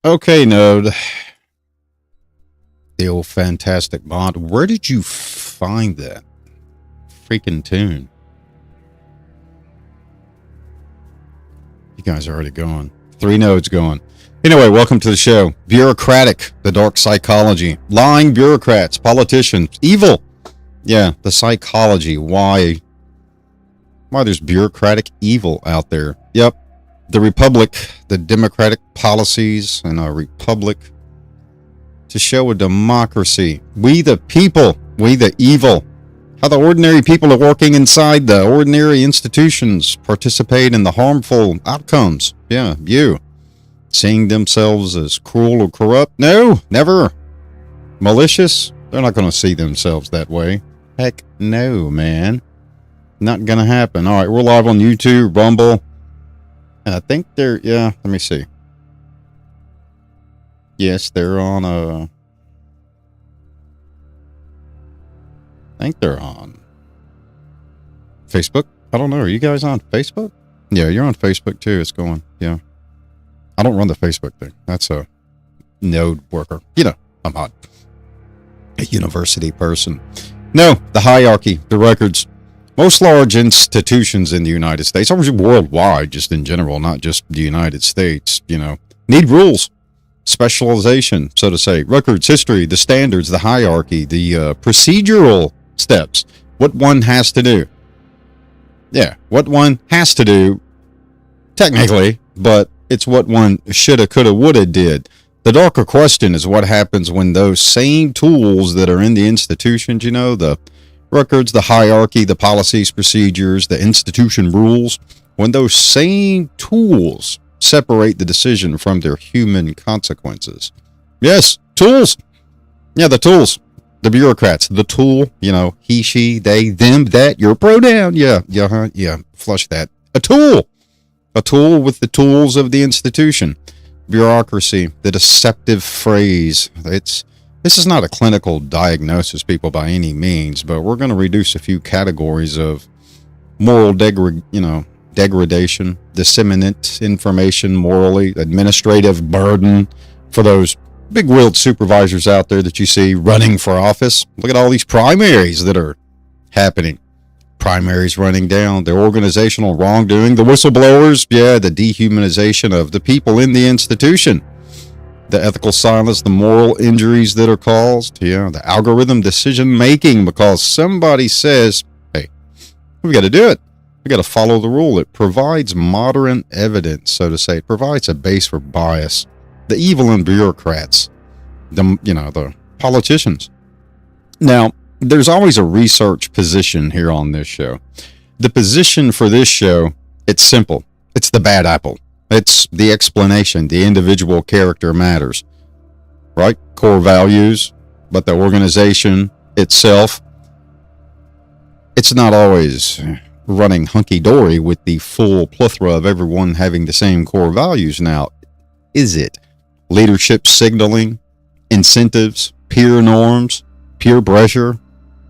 Okay, Node. The old fantastic mod. Where did you find that freaking tune? You guys are already gone. 3 nodes going. Anyway, welcome to the show. Bureaucratic, the dark psychology. Lying bureaucrats, politicians, evil. Yeah, the psychology. Why there's bureaucratic evil out there. Yep. The republic, the democratic policies in a republic to show a democracy. We the people, we the evil. How the ordinary people are working inside the ordinary institutions participate in the harmful outcomes. Yeah, you. Seeing themselves as cruel or corrupt? No, never. Malicious? They're not going to see themselves that way. Heck no, man. Not going to happen. All right, we're live on YouTube, Rumble. And I think they're, yeah, let me see. Yes, they're on, I think they're on Facebook. I don't know. Are you guys on Facebook? Yeah, you're on Facebook too. It's going, yeah. I don't run the Facebook thing. That's a node worker. You know, I'm not a university person. No, the hierarchy, the records. Most large institutions in the United States, or worldwide, just in general, not just the United States, you know, need rules, specialization, so to say, records, history, the standards, the hierarchy, the procedural steps, what one has to do. Yeah, what one has to do, technically, but it's what one shoulda, coulda, woulda did. The darker question is what happens when those same tools that are in the institutions, you know, the records, the hierarchy, the policies, procedures, the institution rules, when those same tools separate the decision from their human consequences. Yes, tools. Yeah, the tools. The bureaucrats. The tool, you know, he, she, they, them, that, your pronoun. Yeah, flush that. A tool. A tool with the tools of the institution. Bureaucracy, the deceptive phrase. This is not a clinical diagnosis, people, by any means, but we're going to reduce a few categories of moral degradation, disseminate information morally, administrative burden for those big-willed supervisors out there that you see running for office. Look at all these primaries that are happening. Primaries running down, the organizational wrongdoing, the whistleblowers, yeah, the dehumanization of the people in the institution. The ethical silence, the moral injuries that are caused, yeah, the algorithm decision-making because somebody says, hey, we got to do it. We got to follow the rule. It provides modern evidence, so to say. It provides a base for bias. The evil in bureaucrats, the politicians. Now, there's always a research position here on this show. The position for this show, it's simple. It's the bad apple. It's the explanation. The individual character matters, right? Core values, but the organization itself, it's not always running hunky-dory with the full plethora of everyone having the same core values now, is it? Leadership signaling, incentives, peer norms, peer pressure.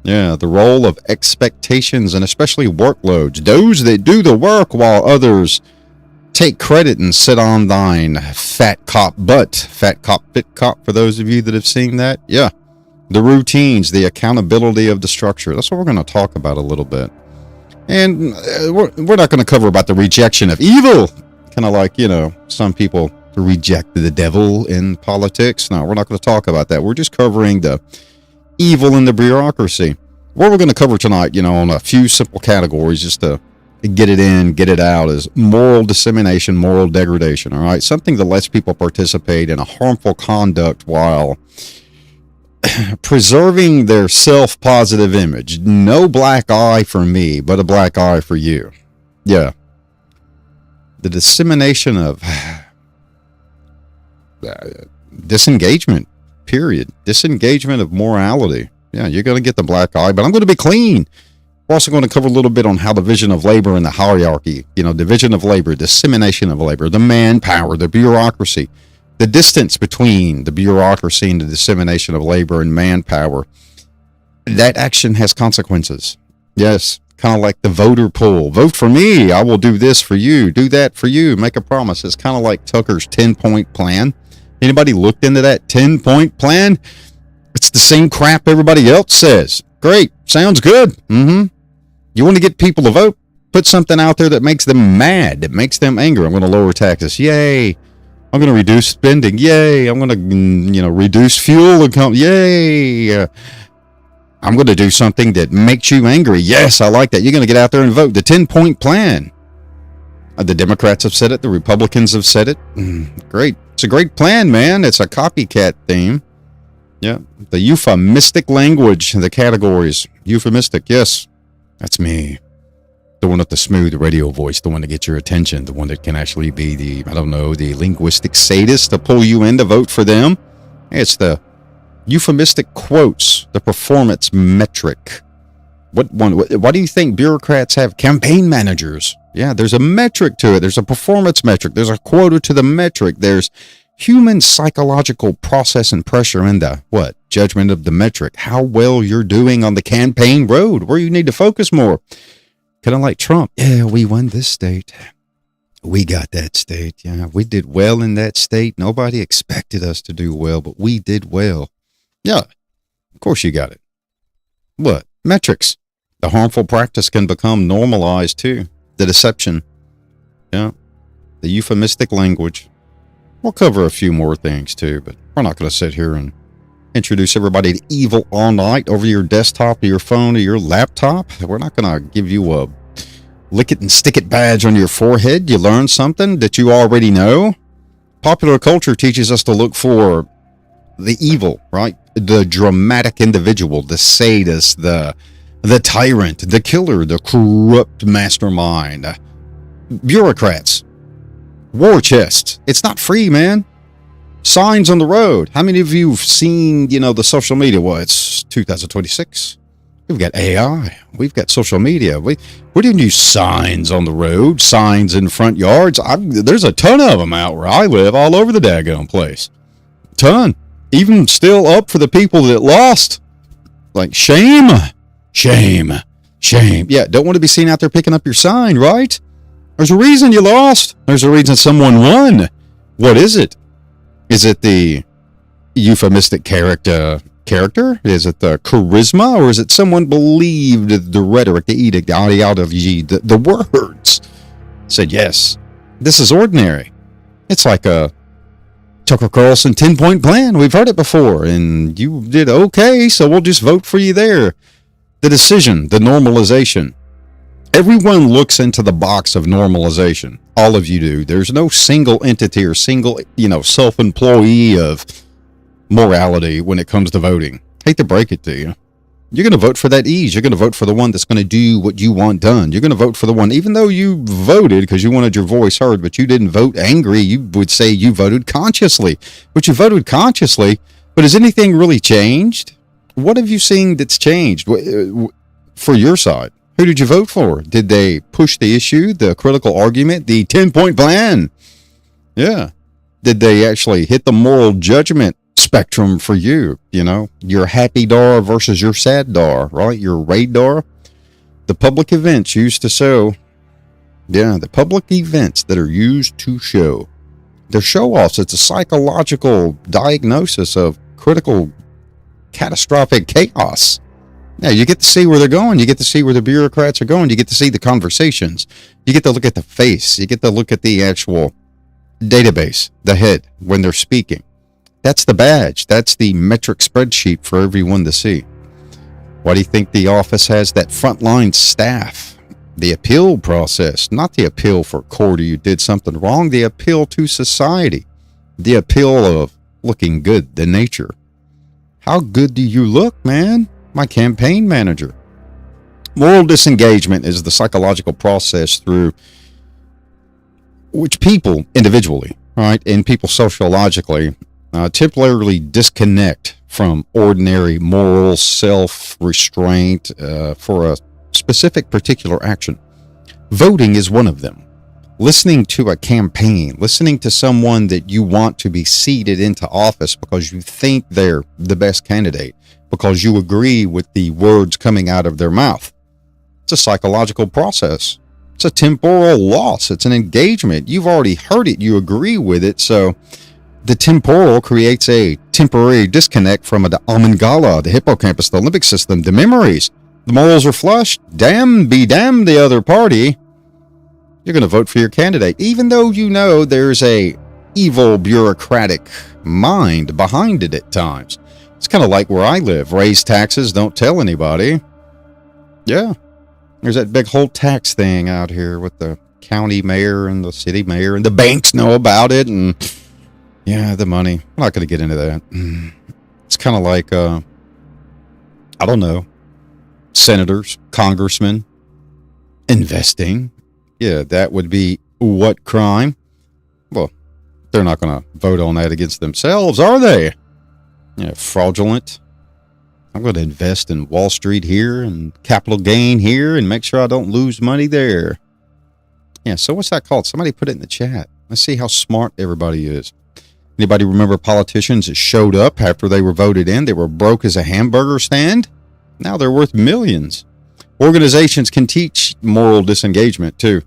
Yeah, the role of expectations and especially workloads. Those that do the work while others take credit and sit on thine fat cop butt. Fat cop, fit cop, for those of you that have seen that. Yeah. The routines, the accountability of the structure. That's what we're going to talk about a little bit. And we're not going to cover about the rejection of evil. Kind of like, some people reject the devil in politics. No, we're not going to talk about that. We're just covering the evil in the bureaucracy. What we're going to cover tonight, on a few simple categories just to get it in, get it out, is moral dissemination, moral degradation. All right. Something that lets people participate in a harmful conduct while preserving their self-positive image. No black eye for me, but a black eye for you. Yeah. The dissemination of disengagement, period. Disengagement of morality. Yeah, you're going to get the black eye, but I'm going to be clean. We're also going to cover a little bit on how division of labor and the hierarchy, division of labor, dissemination of labor, the manpower, the bureaucracy, the distance between the bureaucracy and the dissemination of labor and manpower. That action has consequences. Yes, kind of like the voter poll. Vote for me. I will do this for you, do that for you, make a promise. It's kind of like Tucker's 10-point plan. Anybody looked into that 10-point plan? It's the same crap everybody else says. Great. Sounds good. You want to get people to vote? Put something out there that makes them mad, that makes them angry. I'm going to lower taxes. Yay. I'm going to reduce spending. Yay. I'm going to, reduce fuel income. Yay. I'm going to do something that makes you angry. Yes, I like that. You're going to get out there and vote. The 10-point plan. The Democrats have said it. The Republicans have said it. Great. It's a great plan, man. It's a copycat theme. Yeah, the euphemistic language, the categories. Euphemistic, yes, that's me. The one with the smooth radio voice, the one that gets your attention, the one that can actually be the linguistic sadist to pull you in to vote for them. It's the euphemistic quotes, the performance metric. Why do you think bureaucrats have campaign managers? Yeah, there's a metric to it. There's a performance metric. There's a quota to the metric. There's human psychological process and pressure in the judgment of the metric. How well you're doing on the campaign road, where you need to focus more. Kind of like Trump. Yeah, we won this state. We got that state. Yeah, we did well in that state. Nobody expected us to do well, but we did well. Yeah, of course you got it. What? Metrics. The harmful practice can become normalized too. The deception. Yeah. The euphemistic language. We'll cover a few more things too, but we're not going to sit here and introduce everybody to evil all night over your desktop or your phone or your laptop. We're not going to give you a lick it and stick it badge on your forehead. You learn something that you already know. Popular culture teaches us to look for the evil, right? The dramatic individual, the sadist, the tyrant, the killer, the corrupt mastermind. Bureaucrats. War chests. It's not free, man. Signs on the road. How many of you have seen, the social media? Well, it's 2026. We've got AI. We've got social media. We didn't use signs on the road, signs in front yards. There's a ton of them out where I live, all over the daggone place. Ton. Even still up for the people that lost. Like, shame. Yeah, don't want to be seen out there picking up your sign, right? There's a reason you lost. There's a reason someone won. What is it? Is it the euphemistic character? Is it the charisma? Or is it someone believed the rhetoric, the edict, the words? Said, yes, this is ordinary. It's like a Tucker Carlson 10-point plan. We've heard it before, and you did okay, so we'll just vote for you there. The decision, the normalization. Everyone looks into the box of normalization. All of you do. There's no single entity or single, self-employee of morality when it comes to voting. Hate to break it to you. You're going to vote for that ease. You're going to vote for the one that's going to do what you want done. You're going to vote for the one, even though you voted because you wanted your voice heard, but you didn't vote angry. You would say you voted consciously. But you voted consciously. But has anything really changed? What have you seen that's changed for your side? Who did you vote for? Did they push the issue, the critical argument, the 10-point plan? Yeah. Did they actually hit the moral judgment spectrum for you? Your happy dar versus your sad dar, right? Your radar. The public events used to show. Yeah, the public events that are used to show. They're show-offs. It's a psychological diagnosis of critical, catastrophic chaos. Yeah, you get to see where they're going. You get to see where the bureaucrats are going. You get to see the conversations. You get to look at the face. You get to look at the actual database, the head, when they're speaking. That's the badge. That's the metric spreadsheet for everyone to see. Why do you think the office has that frontline staff? The appeal process, not the appeal for court or you did something wrong, the appeal to society, the appeal of looking good, the nature. How good do you look, man? My campaign manager. Moral disengagement is the psychological process through which people individually, right, and people sociologically temporarily disconnect from ordinary moral self-restraint for a specific particular action. Voting is one of them. Listening to a campaign, listening to someone that you want to be seated into office because you think they're the best candidate, because you agree with the words coming out of their mouth. It's a psychological process. It's a temporal loss. It's an engagement. You've already heard it. You agree with it. So the temporal creates a temporary disconnect from the amygdala, the hippocampus, the limbic system, the memories. The morals are flushed. Damn be damned the other party. You're going to vote for your candidate, even though you know there's a evil bureaucratic mind behind it at times. It's kind of like where I live. Raise taxes, don't tell anybody. Yeah. There's that big whole tax thing out here with the county mayor and the city mayor, and the banks know about it. And yeah, the money. I'm not going to get into that. It's kind of like, I don't know, senators, congressmen, investing. Yeah, that would be what crime? Well, they're not going to vote on that against themselves, are they? Yeah, fraudulent. I'm going to invest in Wall Street here and capital gain here and make sure I don't lose money there. Yeah, so what's that called? Somebody put it in the chat. Let's see how smart everybody is. Anybody remember politicians that showed up after they were voted in? They were broke as a hamburger stand. Now they're worth millions. Organizations can teach moral disengagement too,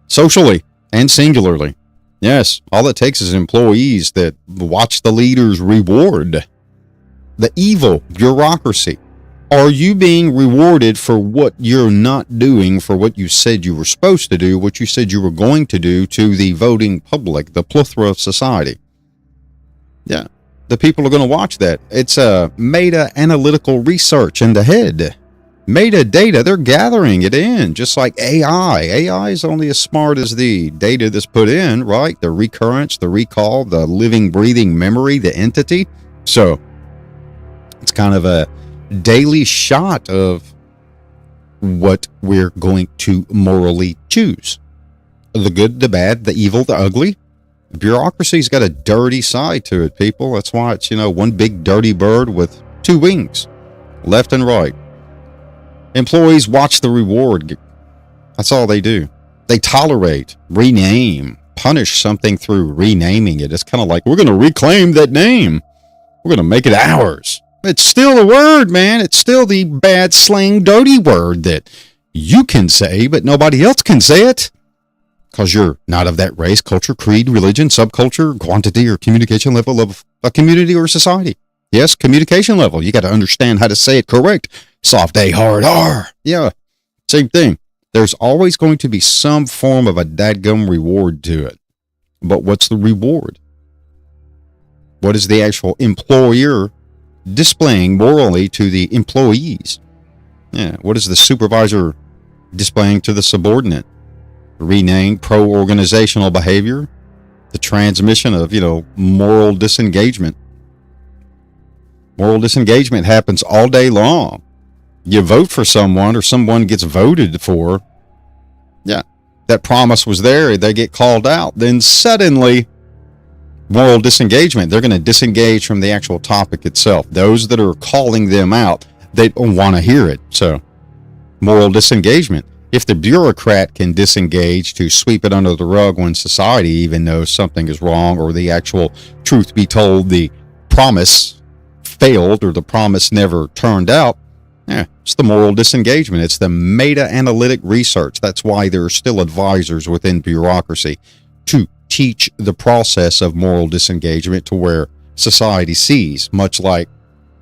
socially and singularly. Yes, all it takes is employees that watch the leaders reward. The evil bureaucracy. Are you being rewarded for what you're not doing, for what you said you were supposed to do, what you said you were going to do to the voting public, the plethora of society? Yeah, the people are going to watch that. It's a meta-analytical research in the head. Metadata, they're gathering it in, just like AI. AI is only as smart as the data that's put in, right? The recurrence, the recall, the living, breathing memory, the entity. So it's kind of a daily shot of what we're going to morally choose. The good, the bad, the evil, the ugly. Bureaucracy's got a dirty side to it, people. That's why it's, one big dirty bird with two wings, left and right. Employees watch the reward. That's all they do. They tolerate, rename, punish something through renaming it. It's kind of like, we're going to reclaim that name. We're going to make it ours. It's still a word, man. It's still the bad, slang, dirty word that you can say, but nobody else can say it. Because you're not of that race, culture, creed, religion, subculture, quantity, or communication level of a community or society. Yes, communication level. You got to understand how to say it correct. Soft A, hard R. Yeah, same thing. There's always going to be some form of a dadgum reward to it. But what's the reward? What is the actual employer displaying morally to the employees? Yeah, what is the supervisor displaying to the subordinate? Rename pro-organizational behavior, the transmission of, moral disengagement. Moral disengagement happens all day long. You vote for someone or someone gets voted for. Yeah, that promise was there. They get called out. Then suddenly, moral disengagement. They're going to disengage from the actual topic itself. Those that are calling them out, they don't want to hear it. So, moral disengagement. If the bureaucrat can disengage to sweep it under the rug when society even knows something is wrong, or the actual truth be told, the promise failed or the promise never turned out, it's the moral disengagement. It's the meta-analytic research. That's why there are still advisors within bureaucracy to teach the process of moral disengagement to where society sees, much like,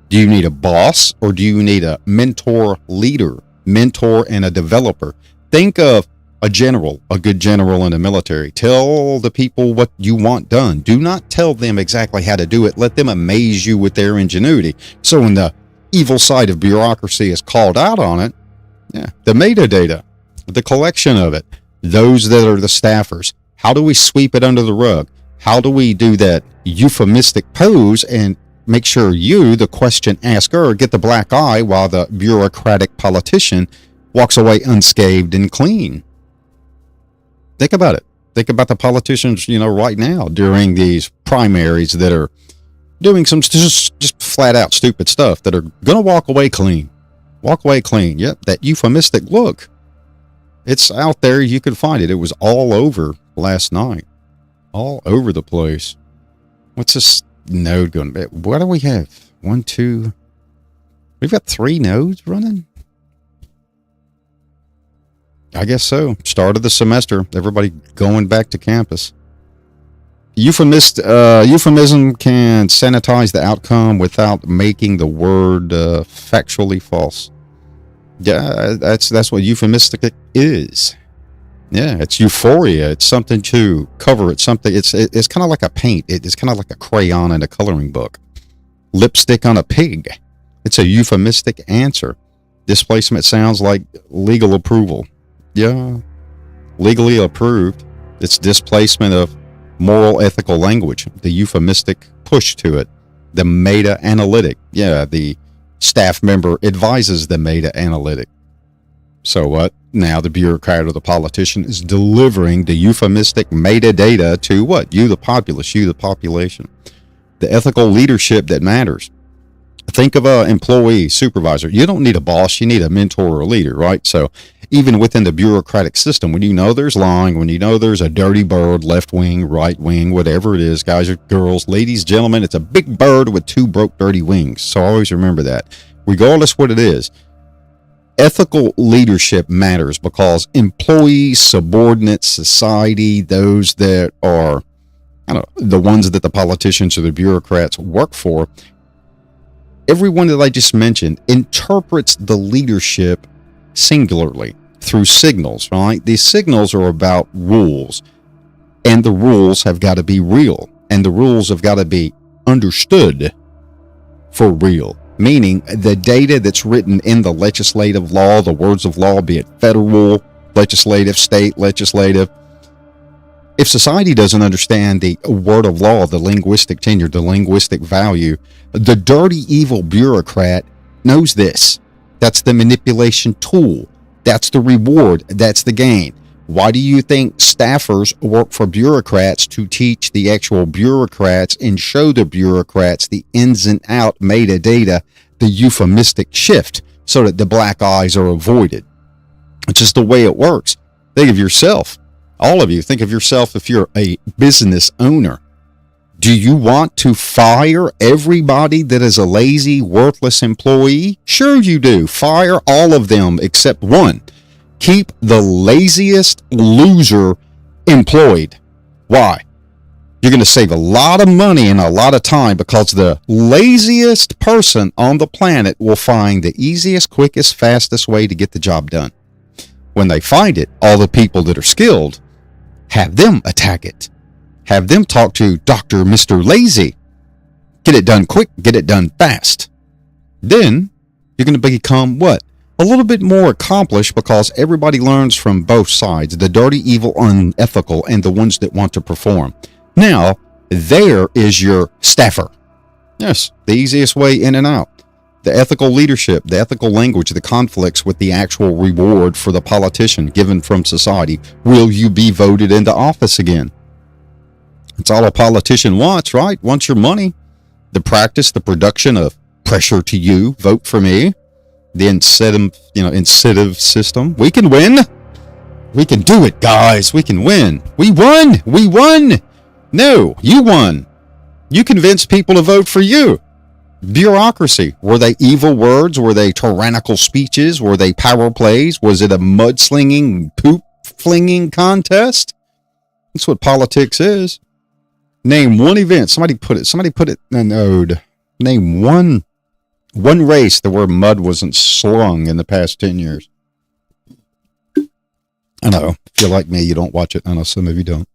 do you need a boss or do you need a mentor leader? Mentor and a developer. Think of a general, a good general in the military. Tell the people what you want done. Do not tell them exactly how to do it. Let them amaze you with their ingenuity. So when the evil side of bureaucracy is called out on it. Yeah, the metadata, the collection of it, those that are the staffers. How do we sweep it under the rug? How do we do that euphemistic pose and make sure you, the question asker, get the black eye while the bureaucratic politician walks away unscathed and clean? Think about it. Think about the politicians, right now during these primaries that are doing some just flat out stupid stuff that are going to walk away clean. Walk away clean. Yep, that euphemistic look. It's out there. You can find it. It was all over last night. All over the place. What's this node going to be? What do we have? 1, 2. We've got 3 nodes running? I guess so. Start of the semester. Everybody going back to campus. Euphemism can sanitize the outcome without making the word factually false. Yeah, that's what euphemistic is. Yeah, it's euphoria. It's something to cover. It's something. It's kind of like a paint. It's kind of like a crayon in a coloring book. Lipstick on a pig. It's a euphemistic answer. Displacement sounds like legal approval. Yeah, legally approved. It's displacement of moral ethical language. The euphemistic push to it. The meta analytic. Yeah, the staff member advises the meta analytic. So what? Now the bureaucrat or the politician is delivering the euphemistic metadata to what? You, the populace, you, the population. The ethical leadership that matters. Think of an employee, supervisor. You don't need a boss. You need a mentor or a leader, right? So even within the bureaucratic system, when you know there's lying, when you know there's a dirty bird, left wing, right wing, whatever it is, guys or girls, ladies, gentlemen, it's a big bird with 2 broke, dirty wings. So always remember that. Regardless what it is, ethical leadership matters because employees, subordinates, society, those that are, the ones that the politicians or the bureaucrats work for, everyone that I just mentioned interprets the leadership singularly through signals, right? These signals are about rules, and the rules have got to be real, and the rules have got to be understood for real. Meaning the data that's written in the legislative law, the words of law, be it federal, legislative, state, legislative. If society doesn't understand the word of law, the linguistic tenure, the linguistic value, the dirty, evil bureaucrat knows this. That's the manipulation tool. That's the reward. That's the gain. Why do you think staffers work for bureaucrats to teach the actual bureaucrats and show the bureaucrats the ins and out metadata, the euphemistic shift, so that the black eyes are avoided? It's just the way it works. Think of yourself. All of you, think of yourself if you're a business owner. Do you want to fire everybody that is a lazy, worthless employee? Sure you do. Fire all of them except one. Keep the laziest loser employed. Why? You're going to save a lot of money and a lot of time because the laziest person on the planet will find the easiest, quickest, fastest way to get the job done. When they find it, all the people that are skilled, have them attack it. Have them talk to Dr. Mr. Lazy. Get it done quick, get it done fast. Then you're going to become what? A little bit more accomplished because everybody learns from both sides, the dirty, evil, unethical, and the ones that want to perform. Now, there is your staffer. Yes, the easiest way in and out. The ethical leadership, the ethical language, the conflicts with the actual reward for the politician given from society. Will you be voted into office again? It's all a politician wants, right? Wants your money. The practice, the production of pressure to you, vote for me. The incentive system. We can win. We can do it, guys. We can win. We won. We won. No, you won. You convinced people to vote for you. Bureaucracy. Were they evil words? Were they tyrannical speeches? Were they power plays? Was it a mudslinging, poop flinging contest? That's what politics is. Name one event. Somebody put it in a node. Name one race where mud wasn't slung in the past 10 years. I know. If you're like me, you don't watch it. I know some of you don't.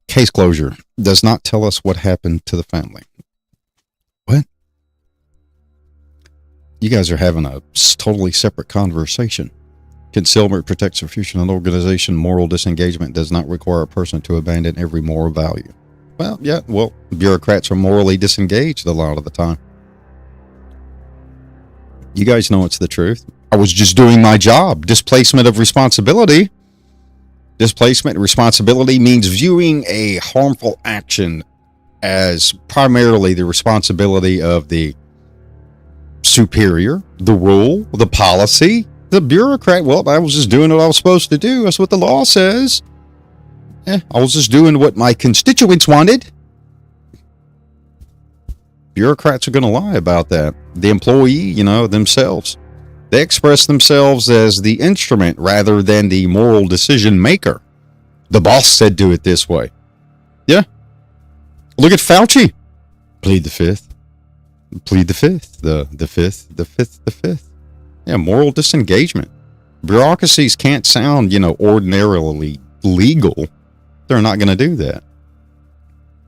Case closure does not tell us what happened to the family. What? You guys are having a totally separate conversation. Concealment protects the future of an organization. Moral disengagement does not require a person to abandon every moral value. Well, yeah, bureaucrats are morally disengaged a lot of the time. You guys know it's the truth. I was just doing my job. Displacement of responsibility. Displacement of responsibility means viewing a harmful action as primarily the responsibility of the superior, the rule, the policy, the bureaucrat. Well, I was just doing what I was supposed to do. That's what the law says. I was just doing what my constituents wanted. Bureaucrats are going to lie about that. The employee, themselves. They express themselves as the instrument rather than the moral decision maker. The boss said do it this way. Yeah. Look at Fauci. Plead the fifth. Plead the fifth. The fifth. Yeah, moral disengagement. Bureaucracies can't sound, ordinarily legal. They're not going to do that.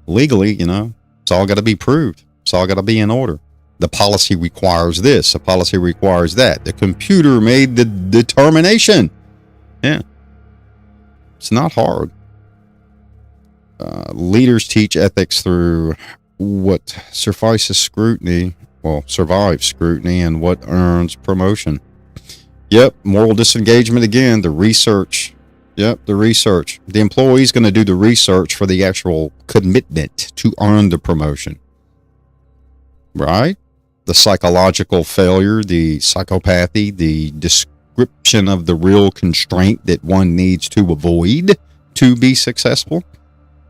Legally, it's all got to be proved. It's all got to be in order. The policy requires this. The policy requires that. The computer made the determination. Yeah. It's not hard. Leaders teach ethics through what survives scrutiny, and what earns promotion. Yep, moral disengagement again, the research. Yep, the research. The employee's going to do the research for the actual commitment to earn the promotion. Right? The psychological failure, the psychopathy, the description of the real constraint that one needs to avoid to be successful.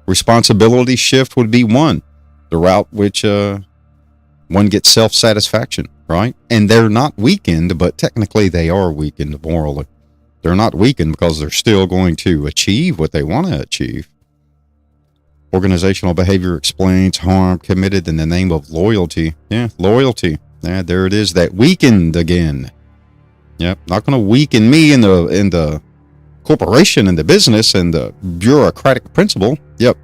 Responsibility shift would be one. The route which one gets self-satisfaction, right? And they're not weakened, but technically they are weakened morally. They're not weakened because they're still going to achieve what they want to achieve. Organizational behavior explains harm committed in the name of loyalty. Yeah, loyalty. Yeah, there it is. That weakened again. Yep, not going to weaken me in the corporation and the business and the bureaucratic principle. Yep,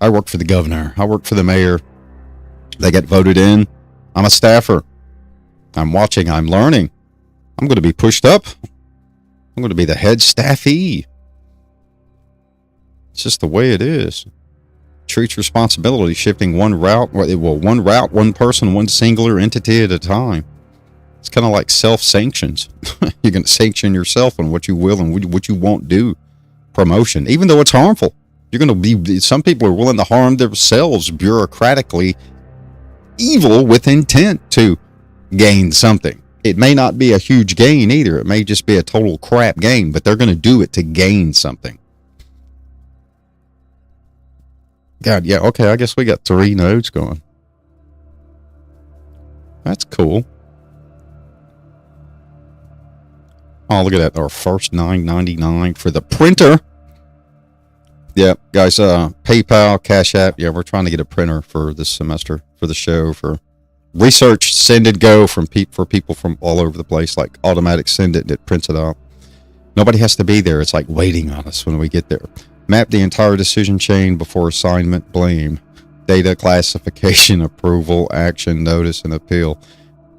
I work for the governor. I work for the mayor. They get voted in. I'm a staffer. I'm watching. I'm learning. I'm going to be pushed up. I'm going to be the head staffee. It's just the way it is. Treats responsibility shifting one route, one person, one singular entity at a time. It's kind of like self-sanctions. You're going to sanction yourself on what you will and what you won't do. Promotion, even though it's harmful. You're going to be, some people are willing to harm themselves bureaucratically, evil with intent to gain something. It may not be a huge gain either. It may just be a total crap gain, but they're going to do it to gain something. God, yeah, okay, I guess we got 3 nodes going. That's cool. Oh, look at that. Our first $9.99 for the printer. Yeah, guys, PayPal, Cash App. Yeah, we're trying to get a printer for this semester, for the show, for research, send and go for people from all over the place, like automatic send it and it prints it out. Nobody has to be there. It's like waiting on us when we get there. Map the entire decision chain before assignment, blame, data classification, approval, action, notice, and appeal.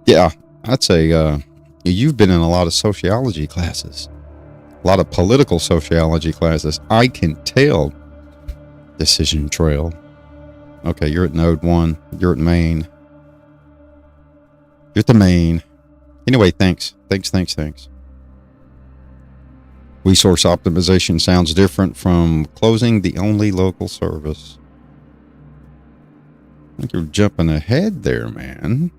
Yeah, I'd say you've been in a lot of sociology classes, a lot of political sociology classes. I can tell. Decision trail. Okay, you're at node 1. You're at main. You're at the main. Anyway, thanks. Resource optimization sounds different from closing the only local service. I think you're jumping ahead there, man.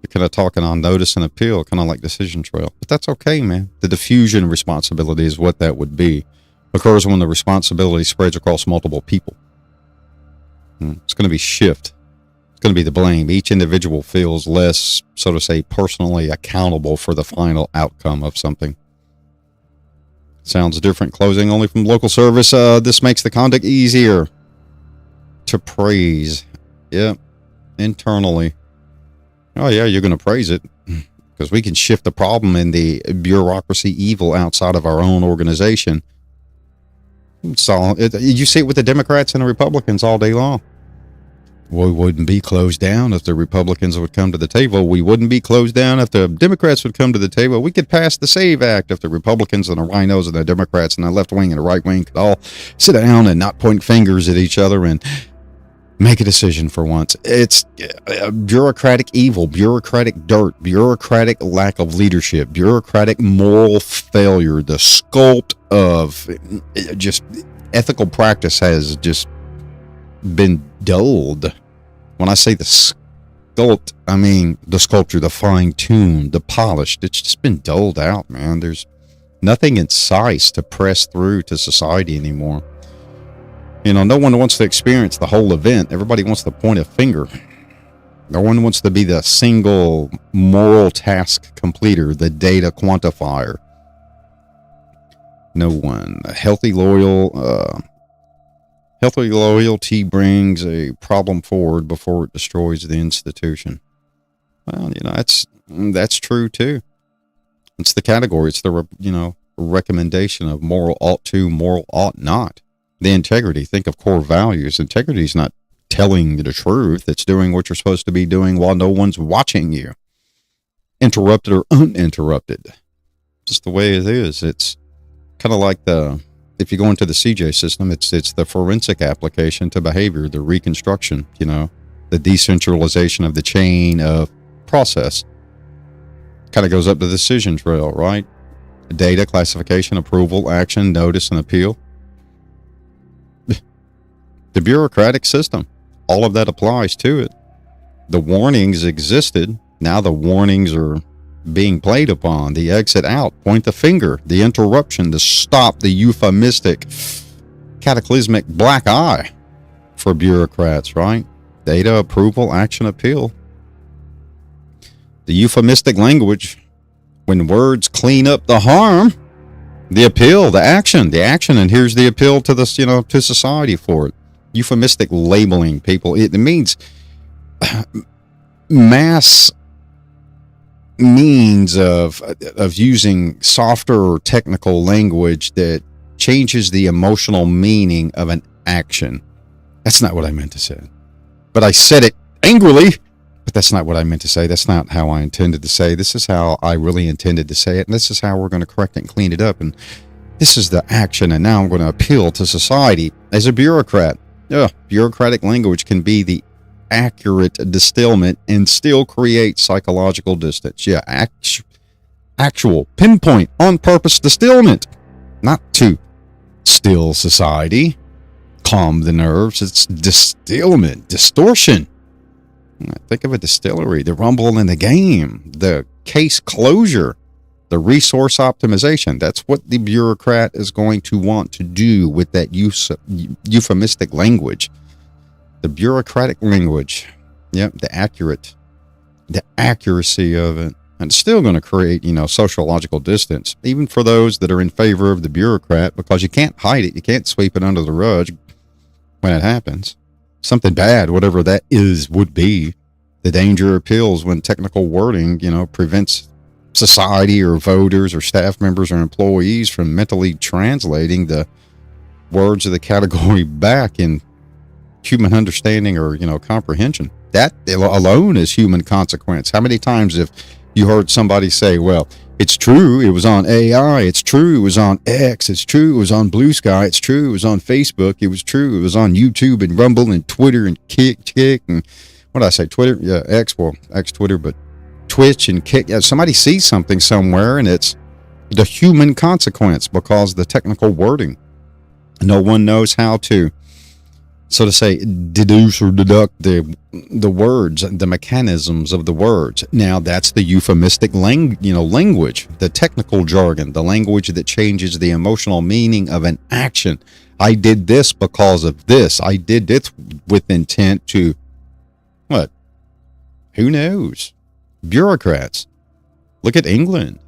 You're kind of talking on notice and appeal, kind of like decision trail. But that's okay, man. The diffusion responsibility is what that would be. Occurs when the responsibility spreads across multiple people. It's going to be shift. It's going to be the blame. Each individual feels less, so to say, personally accountable for the final outcome of something. Sounds different. Closing only from local service. This makes the conduct easier to praise. Yeah. Internally. Oh, yeah, you're going to praise it because we can shift the problem in the bureaucracy evil outside of our own organization. So you see it with the Democrats and the Republicans all day long. We wouldn't be closed down if the Republicans would come to the table. We wouldn't be closed down if the Democrats would come to the table. We could pass the SAVE Act if the Republicans and the rhinos and the Democrats and the left wing and the right wing could all sit down and not point fingers at each other and make a decision for once. It's bureaucratic evil, bureaucratic dirt, bureaucratic lack of leadership, bureaucratic moral failure. The sculpt of just ethical practice has just been dulled. When I say the sculpt, I mean the sculpture, the fine-tuned, the polished. It's just been dulled out, man. There's nothing incisive to press through to society anymore. You know, no one wants to experience the whole event. Everybody wants to point a finger. No one wants to be the single moral task completer, the data quantifier. No one. Healthy loyalty brings a problem forward before it destroys the institution. Well, you know, that's true too. It's the category. It's the, recommendation of moral ought to, moral ought not. The integrity. Think of core values. Integrity is not telling the truth. It's doing what you're supposed to be doing while no one's watching you. Interrupted or uninterrupted. Just the way it is. It's kind of like if you go into the CJ system, it's the forensic application to behavior, the reconstruction, the decentralization of the chain of process. Kind of goes up the decision trail, right? Data, classification, approval, action, notice, and appeal. The bureaucratic system, all of that applies to it. The warnings existed. Now the warnings are being played upon. The exit out, point the finger, the interruption, the stop, the euphemistic, cataclysmic black eye for bureaucrats, right? Data, approval, action, appeal. The euphemistic language, when words clean up the harm, the appeal, the action, and here's the appeal to this, to society for it. Euphemistic labeling people. It means mass means of using softer or technical language that changes the emotional meaning of an action. That's not what I meant to say. But I said it angrily, but that's not what I meant to say. That's not how I intended to say. This is how I really intended to say it, and this is how we're going to correct it and clean it up, and this is the action, and now I'm going to appeal to society as a bureaucrat. Bureaucratic language can be the accurate distillment and still create psychological distance. Actual pinpoint on purpose distillment, not to still society, calm the nerves. It's distillment, distortion. Think of a distillery, the rumble in the game, the case closure, the resource optimization. That's what the bureaucrat is going to want to do with that euphemistic language. The bureaucratic language. The accuracy of it. And it's still going to create, sociological distance, even for those that are in favor of the bureaucrat, because you can't hide it. You can't sweep it under the rug when it happens. Something bad, whatever that would be. The danger appeals when technical wording, prevents society or voters or staff members or employees from mentally translating the words of the category back in human understanding or, comprehension. That alone is human consequence. How many times have you heard somebody say, well, it's true, it was on AI, it's true, it was on X, it's true, it was on Blue Sky, it's true, it was on Facebook, it was true, it was on YouTube and Rumble and Twitter and Kick and what did I say, Twitter? Yeah, X Twitter, but Twitch and Kick. Yeah, somebody sees something somewhere and it's the human consequence because the technical wording. No one knows how to, so to say, deduce or deduct the words, the mechanisms of the words. Now that's the euphemistic language, the technical jargon, the language that changes the emotional meaning of an action. I did this because of this. I did this with intent to what? Who knows? Bureaucrats. Look at England.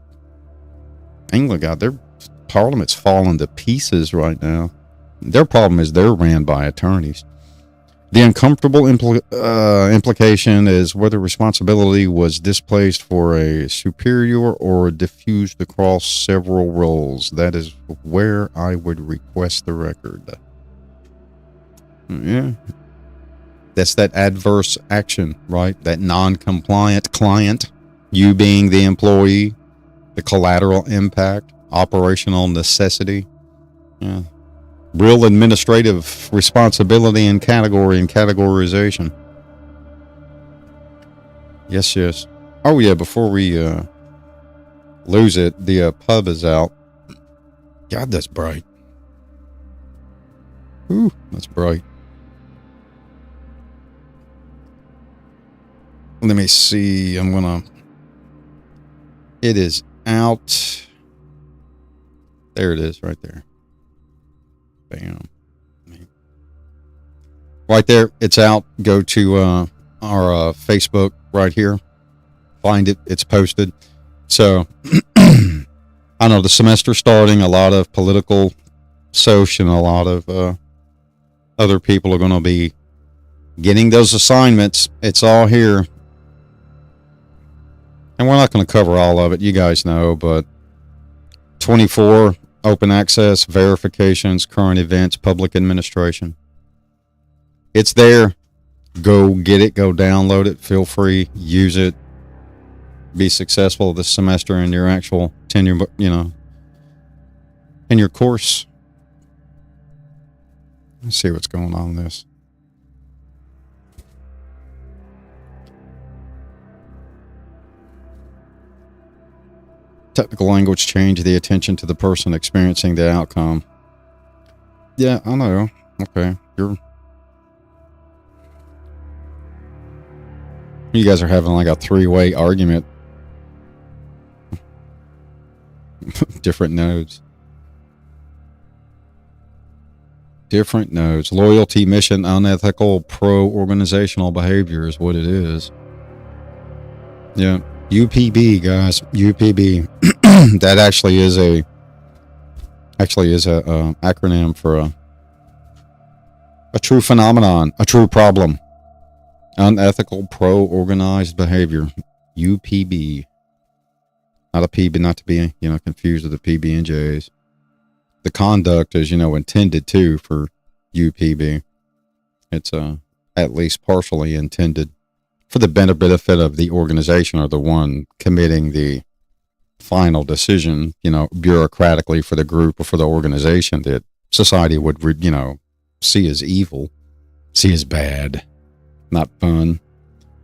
God, their parliament's falling to pieces right now. Their problem is they're ran by attorneys. The uncomfortable implication is whether responsibility was displaced for a superior or diffused across several roles. That is where I would request the record. Yeah. That's that adverse action, right? That non-compliant client, you being the employee, the collateral impact, operational necessity, yeah. Real administrative responsibility and category and categorization. Yes. Oh yeah, before we lose it, the pub is out. God, that's bright. Ooh, that's bright. Let me see. It is out. There it is, right there. Bam. Right there, it's out. Go to our Facebook right here. Find it. It's posted. So, I know the semester starting, a lot of political, social, and a lot of other people are going to be getting those assignments. It's all here. And we're not going to cover all of it. You guys know, but 24 open access, verifications, current events, public administration. It's there. Go get it. Go download it. Feel free. Use it. Be successful this semester in your actual tenure, in your course. Let's see what's going on in this. Technical language change, the attention to the person experiencing the outcome. Yeah, I know. Okay. You guys are having like a three-way argument. Different nodes. Loyalty, mission, unethical, pro-organizational behavior is what it is. Yeah. UPB, guys. UPB. That actually is a acronym for a true phenomenon, a true problem. Unethical, pro-organized behavior. UPB. Not a PB, not to be, confused with the PB and J's. The conduct is, intended too for UPB. It's at least partially intended for the benefit of the organization or the one committing the final decision, bureaucratically for the group or for the organization that society would, see as evil, see as bad, not fun.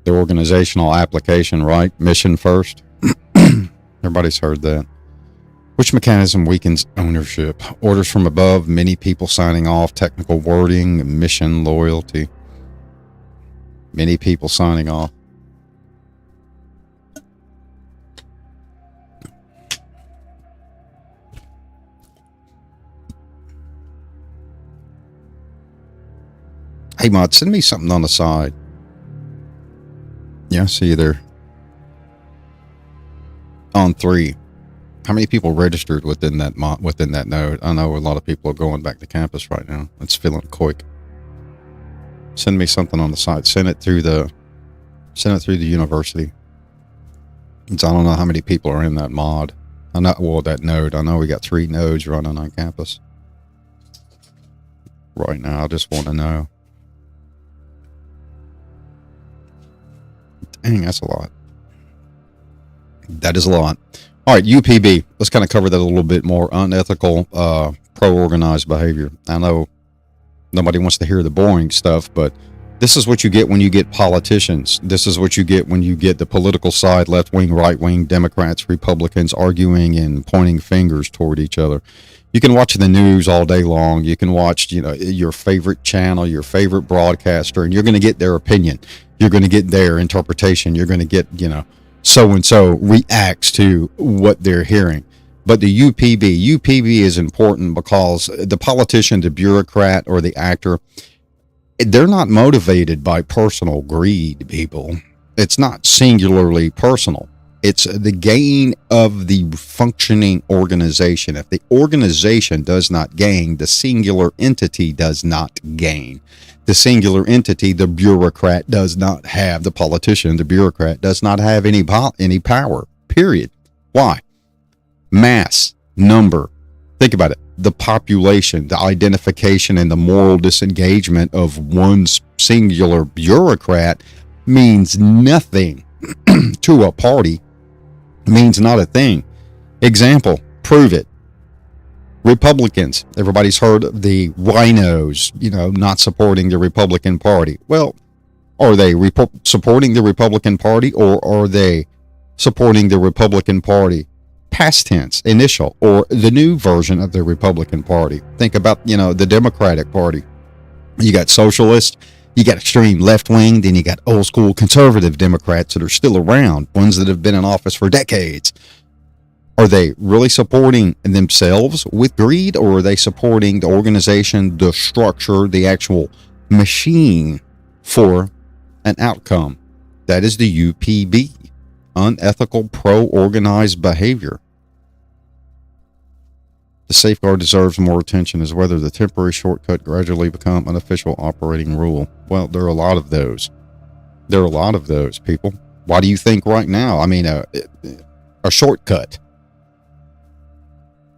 The organizational application, right? Mission first. Everybody's heard that. Which mechanism weakens ownership? Orders from above, many people signing off, technical wording, mission, loyalty. Many people signing off. Hey, Mod, send me something on the side. Yeah, see you there. On 3. How many people registered within that node? I know a lot of people are going back to campus right now. It's feeling quick. Send me something on the side. Send it through the university. I don't know how many people are in that mod. That node. I know we got 3 nodes running on campus right now. I just want to know. Dang, that's a lot. That is a lot. All right, UPB. Let's kind of cover that a little bit more. Unethical, pro-organized behavior. I know nobody wants to hear the boring stuff, but this is what you get when you get politicians. This is what you get when you get the political side, left wing, right wing, Democrats, Republicans arguing and pointing fingers toward each other. You can watch the news all day long. You can watch, your favorite channel, your favorite broadcaster, and you're going to get their opinion. You're going to get their interpretation. You're going to get, so-and-so reacts to what they're hearing. But the UPB is important because the politician, the bureaucrat, or the actor, they're not motivated by personal greed, people. It's not singularly personal. It's the gain of the functioning organization. If the organization does not gain, the singular entity does not gain. The singular entity, the bureaucrat, does not have, the politician, the bureaucrat, does not have any power, period. Why? Mass, number. Think about it. the population, the identification, and the moral disengagement of one singular bureaucrat means nothing to a party, means not a thing. Example, prove it. Republicans, everybody's heard of the rhinos, not supporting the Republican Party. Well, are they supporting the Republican Party, or are they supporting the Republican Party past tense, initial, or the new version of the Republican Party? Think about, the Democratic Party. You got socialists, you got extreme left wing, then you got old school conservative Democrats that are still around, ones that have been in office for decades. Are they really supporting themselves with greed, or are they supporting the organization, the structure, the actual machine for an outcome? That is the UPB, unethical pro-organized behavior. The safeguard deserves more attention is whether the temporary shortcut gradually become an official operating rule. Well, there are a lot of those. There are a lot of those, people. Why do you think right now? I mean, a shortcut.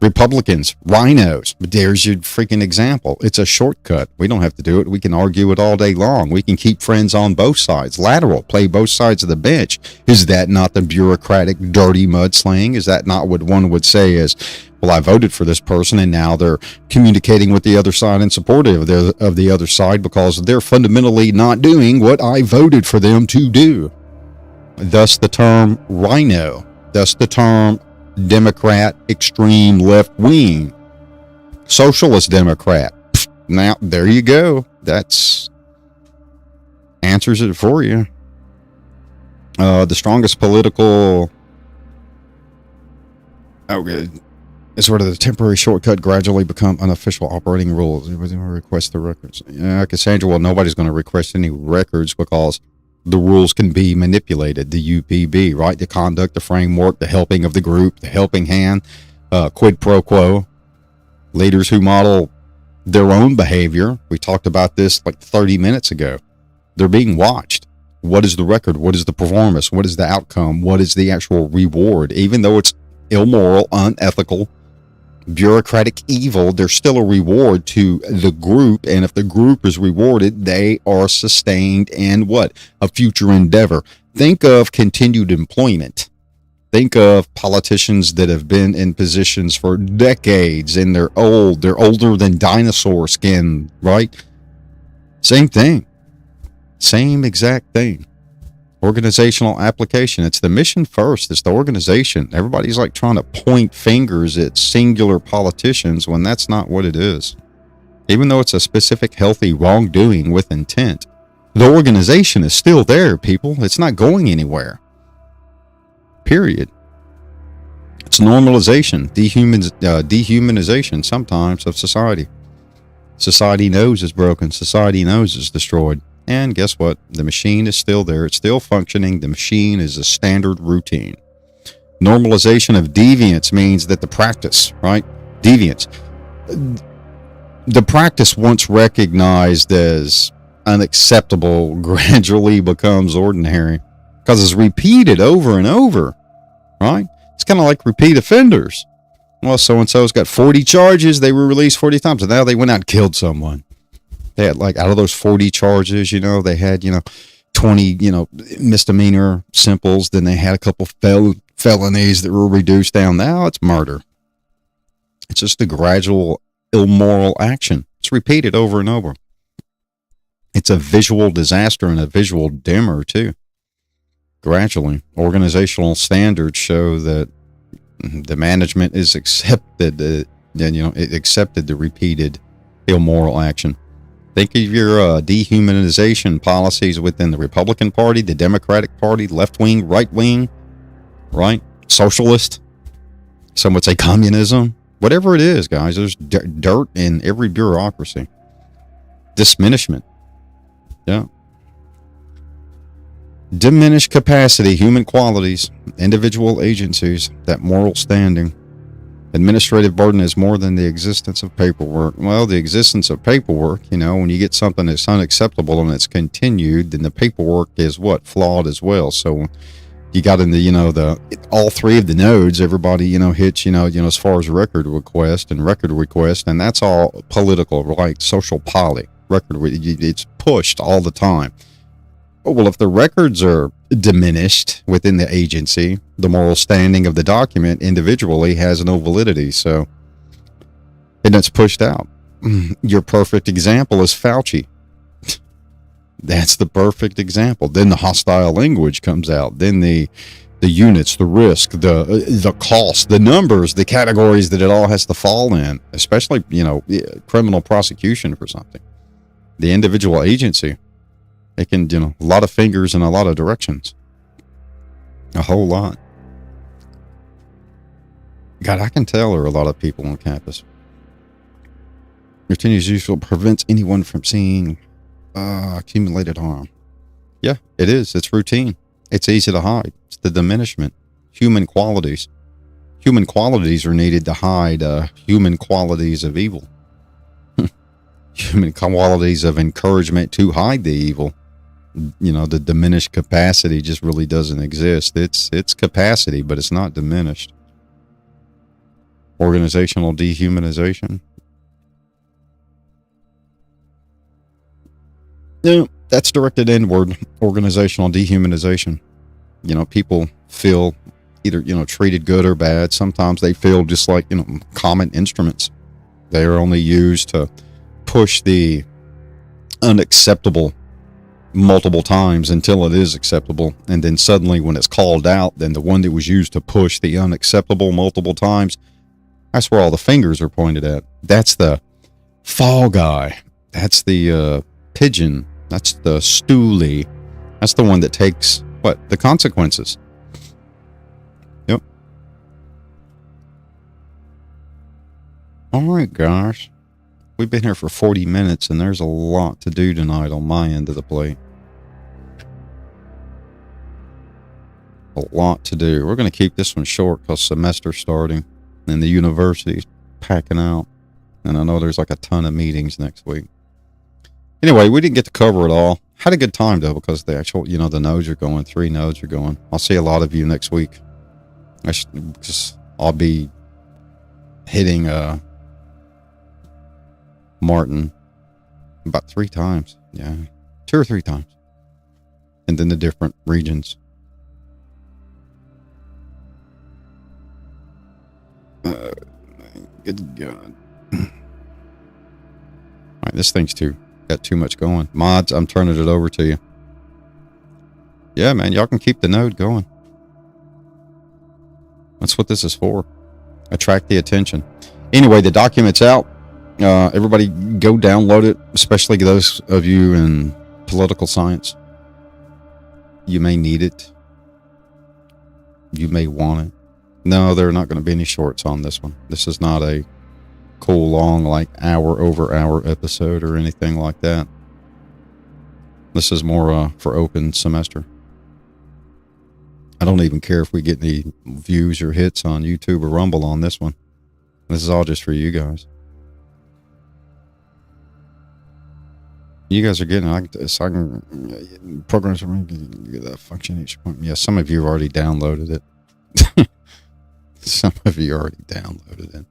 Republicans, rhinos, but there's your freaking example. It's a shortcut. We don't have to do it. We can argue it all day long. We can keep friends on both sides. Lateral, play both sides of the bench. Is that not the bureaucratic, dirty mudslaying? Is that not what one would say is, well, I voted for this person and now they're communicating with the other side in support of the other side because they're fundamentally not doing what I voted for them to do. Thus the term rhino. Thus the term Democrat, extreme left wing, socialist Democrat. Now, there you go. That's answers it for you. The strongest political is where the temporary shortcut gradually become unofficial operating rules. Request the records. Yeah, Cassandra, well, nobody's going to request any records because the rules can be manipulated. The UPB, right? The conduct, the framework, the helping of the group, the helping hand, quid pro quo. Leaders who model their own behavior. We talked about this like 30 minutes ago. They're being watched. What is the record? What is the performance? What is the outcome? What is the actual reward? Even though it's immoral, unethical, bureaucratic evil, there's still a reward to the group, and if the group is rewarded, they are sustained in what? A future endeavor. Think of continued employment. Think of politicians that have been in positions for decades and they're older than dinosaur skin, right? Same thing. Same exact thing. Organizational application. It's the mission first. It's the organization. Everybody's like trying to point fingers at singular politicians when that's not what it is. Even though it's a specific healthy wrongdoing with intent, the organization is still there, people. It's not going anywhere. Period. It's normalization, dehumanization sometimes of society. Society knows it's broken. Society knows it's destroyed. And guess what? The machine is still there. It's still functioning. The machine is a standard routine. Normalization of deviance means that the practice, right? Deviance. The practice once recognized as unacceptable gradually becomes ordinary because it's repeated over and over, right? It's kind of like repeat offenders. Well, so-and-so's got 40 charges. They were released 40 times, and now they went out and killed someone. They had, like, out of those 40 charges, they had, 20, misdemeanor simples. Then they had a couple felonies that were reduced down. Now it's murder. It's just a gradual immoral action. It's repeated over and over. It's a visual disaster and a visual dimmer, too. Gradually, organizational standards show that the management is accepted, it accepted the repeated immoral action. Think of your dehumanization policies within the Republican Party, the Democratic Party, left wing, right wing, right? Socialist. Some would say communism. Whatever it is, guys, there's dirt in every bureaucracy. Diminishment. Yeah. Diminished capacity, human qualities, individual agencies, that moral standing. Administrative burden is more than the existence of paperwork. Well, the existence of paperwork, when you get something that's unacceptable and it's continued, then the paperwork is what? Flawed as well. So You got in the, all three of the nodes, everybody, hits, as far as record request, and that's all political, like social poly. It's pushed all the time. Oh, well, if the records are diminished within the agency, the moral standing of the document individually has no validity, so, and it's pushed out. Your perfect example is Fauci. That's the perfect example. Then the hostile language comes out. Then the units, the risk, the cost, the numbers, the categories that it all has to fall in, especially, criminal prosecution for something. The individual agency, it can, a lot of fingers in a lot of directions. A whole lot. God, I can tell there are a lot of people on campus. Routine as usual prevents anyone from seeing accumulated harm. Yeah, it is. It's routine. It's easy to hide. It's the diminishment. Human qualities. Human qualities are needed to hide human qualities of evil. Human qualities of encouragement to hide the evil. The diminished capacity just really doesn't exist. It's capacity, but it's not diminished. Organizational dehumanization. No, that's directed inward. Organizational dehumanization. People feel either, treated good or bad. Sometimes they feel just like, common instruments. They are only used to push the unacceptable multiple times until it is acceptable. And then suddenly when it's called out, then the one that was used to push the unacceptable multiple times, that's where all the fingers are pointed at. That's the fall guy. That's the pigeon. That's the stoolie. That's the one that takes the consequences. Yep. All right, guys. We've been here for 40 minutes and there's a lot to do tonight on my end of the plate. A lot to do. We're going to keep this one short because semester's starting and the university's packing out. And I know there's like a ton of meetings next week. Anyway, we didn't get to cover it all. Had a good time though, because the actual, the nodes are going, 3 nodes are going. I'll see a lot of you next week. I'll be hitting, Martin about 3 times. Yeah. 2 or 3 times. And then the different regions. Good God. All right, this thing's got too much going. Mods, I'm turning it over to you. Yeah, man, y'all can keep the node going. That's what this is for. Attract the attention. Anyway, the document's out. Everybody go download it, especially those of you in political science. You may need it. You may want it. No, there are not going to be any shorts on this one. This is not a cool, long, hour over hour episode or anything like that. This is more for open semester. I don't even care if we get any views or hits on YouTube or Rumble on this one. This is all just for you guys. You guys are getting programs are making that function each point. Yeah, some of you have already downloaded it. Some of you already downloaded it.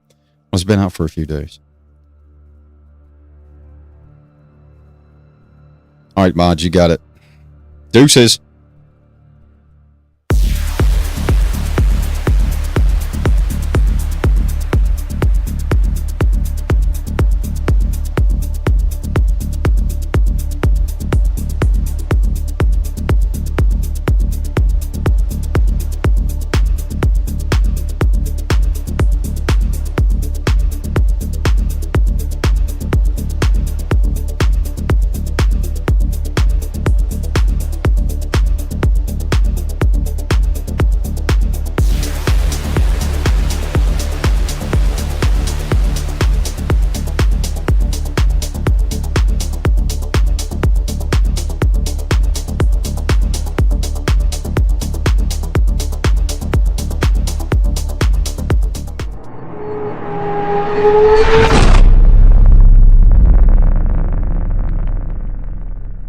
It's been out for a few days. All right, mods, you got it. Deuces.